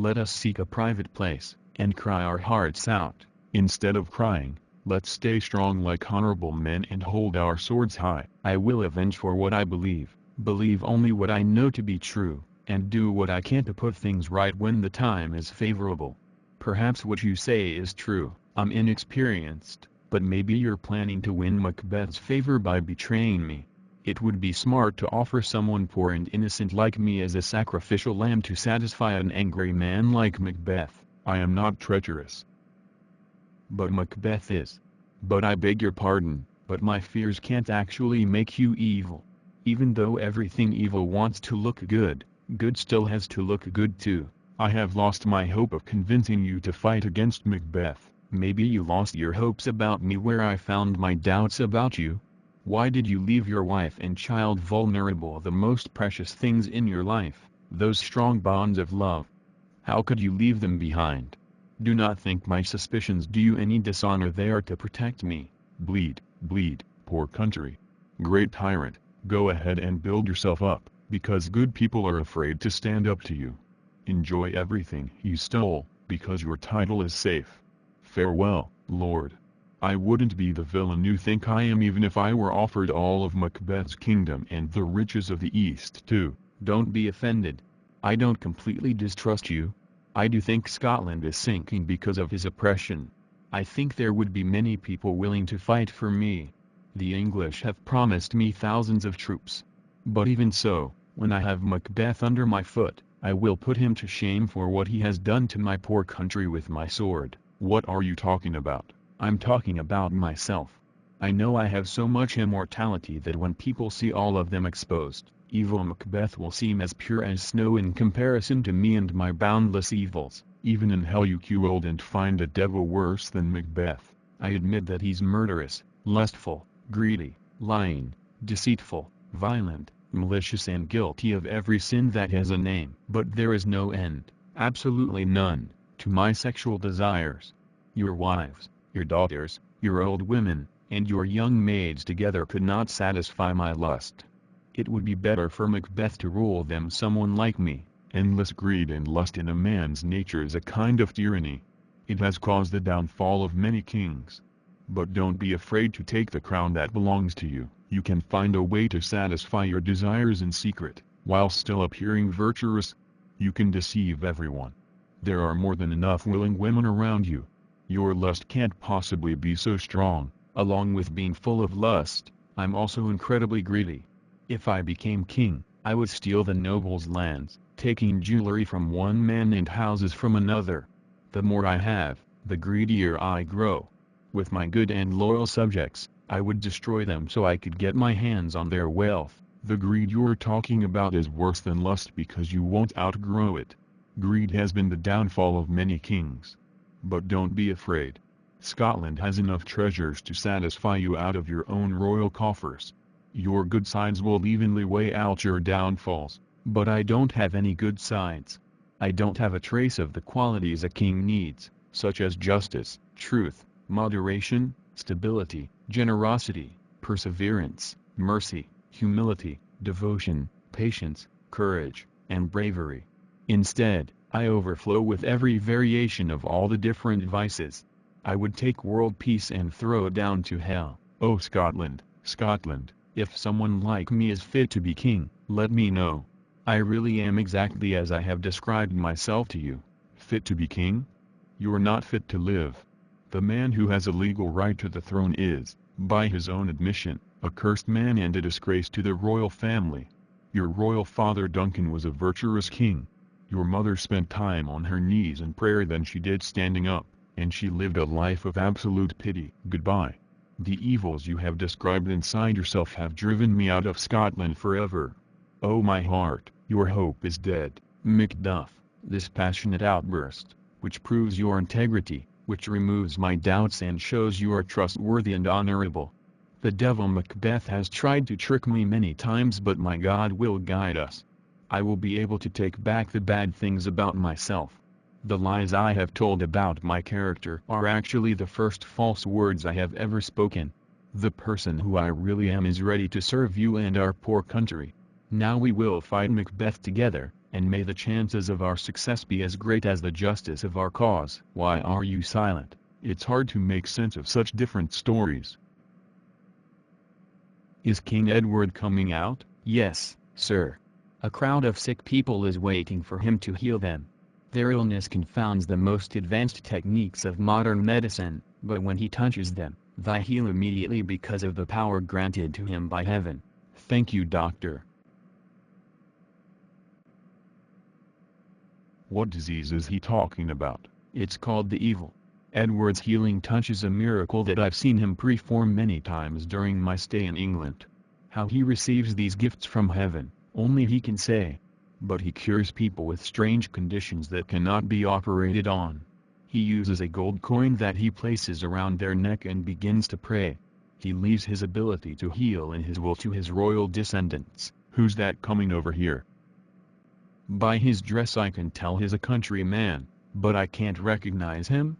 Let us seek a private place, and cry our hearts out. Instead of crying, let's stay strong like honorable men and hold our swords high. I will avenge for what I believe only what I know to be true, and do what I can to put things right when the time is favorable. Perhaps what you say is true, I'm inexperienced, but maybe you're planning to win Macbeth's favor by betraying me. It would be smart to offer someone poor and innocent like me as a sacrificial lamb to satisfy an angry man like Macbeth. I am not treacherous. But Macbeth is. But I beg your pardon, but my fears can't actually make you evil. Even though everything evil wants to look good, good still has to look good too. I have lost my hope of convincing you to fight against Macbeth. Maybe you lost your hopes about me where I found my doubts about you. Why did you leave your wife and child vulnerable, the most precious things in your life, those strong bonds of love? How could you leave them behind? Do not think my suspicions do you any dishonor. They are to protect me. Bleed, poor country. Great tyrant, go ahead and build yourself up, because good people are afraid to stand up to you. Enjoy everything you stole, because your title is safe. Farewell, Lord. I wouldn't be the villain you think I am even if I were offered all of Macbeth's kingdom and the riches of the East too. Don't be offended. I don't completely distrust you. I do think Scotland is sinking because of his oppression. I think there would be many people willing to fight for me. The English have promised me thousands of troops. But even so, when I have Macbeth under my foot, I will put him to shame for what he has done to my poor country with my sword. What are you talking about? I'm talking about myself. I know I have so much immortality that when people see all of them exposed, evil Macbeth will seem as pure as snow in comparison to me and my boundless evils. Even in hell you wouldn't find a devil worse than Macbeth. I admit that he's murderous, lustful, greedy, lying, deceitful, violent, malicious and guilty of every sin that has a name. But there is no end, absolutely none, to my sexual desires. Your wives, your daughters, your old women, and your young maids together could not satisfy my lust. It would be better for Macbeth to rule than someone like me. Endless greed and lust in a man's nature is a kind of tyranny. It has caused the downfall of many kings. But don't be afraid to take the crown that belongs to you. You can find a way to satisfy your desires in secret, while still appearing virtuous. You can deceive everyone. There are more than enough willing women around you. Your lust can't possibly be so strong. Along with being full of lust, I'm also incredibly greedy. If I became king, I would steal the nobles' lands, taking jewelry from one man and houses from another. The more I have, the greedier I grow. With my good and loyal subjects, I would destroy them so I could get my hands on their wealth. The greed you're talking about is worse than lust because you won't outgrow it. Greed has been the downfall of many kings. But don't be afraid. Scotland has enough treasures to satisfy you out of your own royal coffers. Your good sides will evenly weigh out your downfalls. But I don't have any good sides. I don't have a trace of the qualities a king needs, such as justice, truth, moderation, stability, generosity, perseverance, mercy, humility, devotion, patience, courage, and bravery. Instead, I overflow with every variation of all the different vices. I would take world peace and throw it down to hell. Oh Scotland, Scotland, if someone like me is fit to be king, let me know. I really am exactly as I have described myself to you. Fit to be king? You're not fit to live. The man who has a legal right to the throne is, by his own admission, a cursed man and a disgrace to the royal family. Your royal father Duncan was a virtuous king. Your mother spent time on her knees in prayer than she did standing up, and she lived a life of absolute pity. Goodbye. The evils you have described inside yourself have driven me out of Scotland forever. Oh my heart, your hope is dead. Macduff, this passionate outburst, which proves your integrity, which removes my doubts and shows you are trustworthy and honorable. The devil Macbeth has tried to trick me many times, but my God will guide us. I will be able to take back the bad things about myself. The lies I have told about my character are actually the first false words I have ever spoken. The person who I really am is ready to serve you and our poor country. Now we will fight Macbeth together, and may the chances of our success be as great as the justice of our cause. Why are you silent? It's hard to make sense of such different stories. Is King Edward coming out? Yes, sir. A crowd of sick people is waiting for him to heal them. Their illness confounds the most advanced techniques of modern medicine, but when he touches them, they heal immediately because of the power granted to him by heaven. Thank you, doctor. What disease is he talking about? It's called the evil. Edward's healing touch is a miracle that I've seen him perform many times during my stay in England. How he receives these gifts from heaven, only he can say. But he cures people with strange conditions that cannot be operated on. He uses a gold coin that he places around their neck and begins to pray. He leaves his ability to heal in his will to his royal descendants. Who's that coming over here? By his dress I can tell he's a countryman, but I can't recognize him.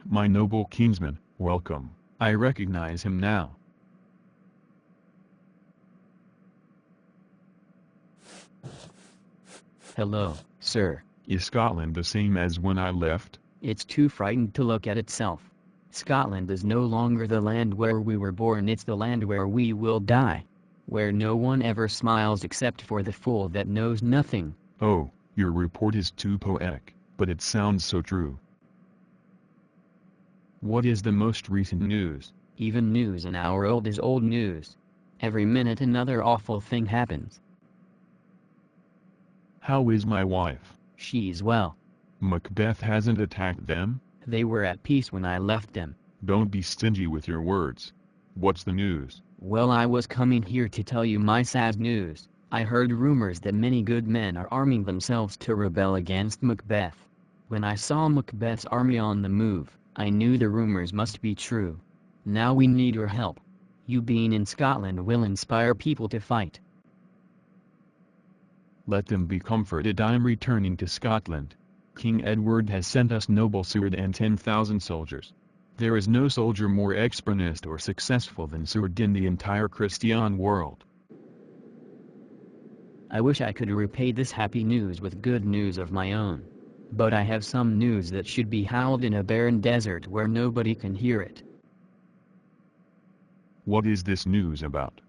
My noble kinsman, welcome. I recognize him now. Hello, sir. Is Scotland the same as when I left? It's too frightened to look at itself. Scotland is no longer the land where we were born, it's the land where we will die. Where no one ever smiles except for the fool that knows nothing. Oh, your report is too poetic, but it sounds so true. What is the most recent news? Even news an hour old is old news. Every minute another awful thing happens. How is my wife? She's well. Macbeth hasn't attacked them? They were at peace when I left them. Don't be stingy with your words. What's the news? Well, I was coming here to tell you my sad news. I heard rumors that many good men are arming themselves to rebel against Macbeth. When I saw Macbeth's army on the move, I knew the rumors must be true. Now we need your help. You being in Scotland will inspire people to fight. Let them be comforted. I'm returning to Scotland. King Edward has sent us noble sword and 10,000 soldiers. There is no soldier more experienced or successful than Sword in the entire Christian world. I wish I could repay this happy news with good news of my own. But I have some news that should be howled in a barren desert where nobody can hear it. What is this news about?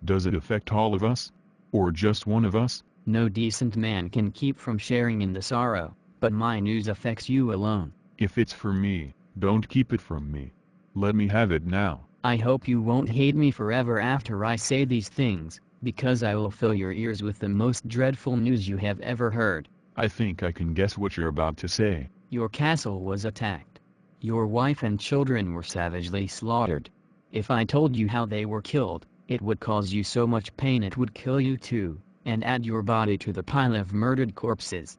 Does it affect all of us? Or just one of us? No decent man can keep from sharing in the sorrow, but my news affects you alone. If it's for me, don't keep it from me. Let me have it now. I hope you won't hate me forever after I say these things, because I will fill your ears with the most dreadful news you have ever heard. I think I can guess what you're about to say. Your castle was attacked. Your wife and children were savagely slaughtered. If I told you how they were killed, it would cause you so much pain it would kill you too, and add your body to the pile of murdered corpses.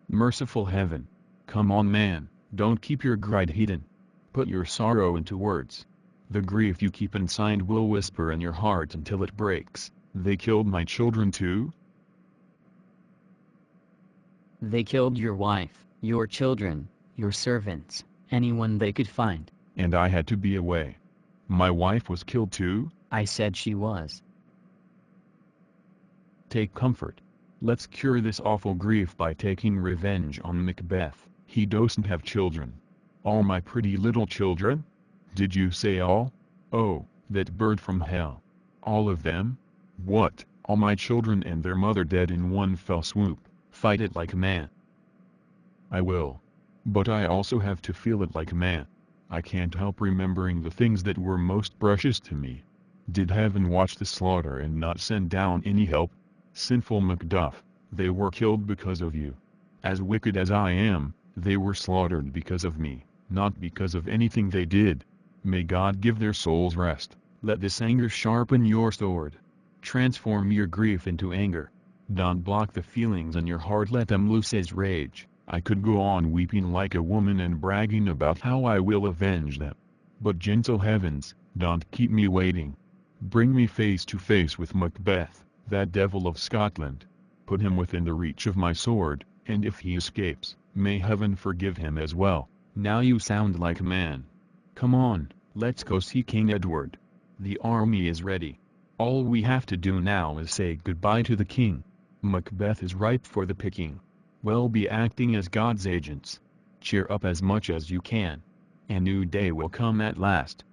Merciful heaven. Come on, man, don't keep your grief hidden. Put your sorrow into words. The grief you keep inside will whisper in your heart until it breaks. They killed my children too? They killed your wife, your children, your servants, anyone they could find. And I had to be away. My wife was killed too? I said she was. Take comfort. Let's cure this awful grief by taking revenge on Macbeth. He doesn't have children. All my pretty little children? Did you say all? Oh, that bird from hell. All of them? What, all my children and their mother dead in one fell swoop? Fight it like a man. I will. But I also have to feel it like a man. I can't help remembering the things that were most precious to me. Did heaven watch the slaughter and not send down any help? Sinful Macduff, they were killed because of you. As wicked as I am, they were slaughtered because of me, not because of anything they did. May God give their souls rest. Let this anger sharpen your sword. Transform your grief into anger. Don't block the feelings in your heart, let them loose as rage. I could go on weeping like a woman and bragging about how I will avenge them. But gentle heavens, don't keep me waiting. Bring me face to face with Macbeth, that devil of Scotland. Put him within the reach of my sword, and if he escapes, may heaven forgive him as well. Now you sound like a man. Come on, let's go see King Edward. The army is ready. All we have to do now is say goodbye to the king. Macbeth is ripe for the picking. We'll be acting as God's agents. Cheer up as much as you can. A new day will come at last.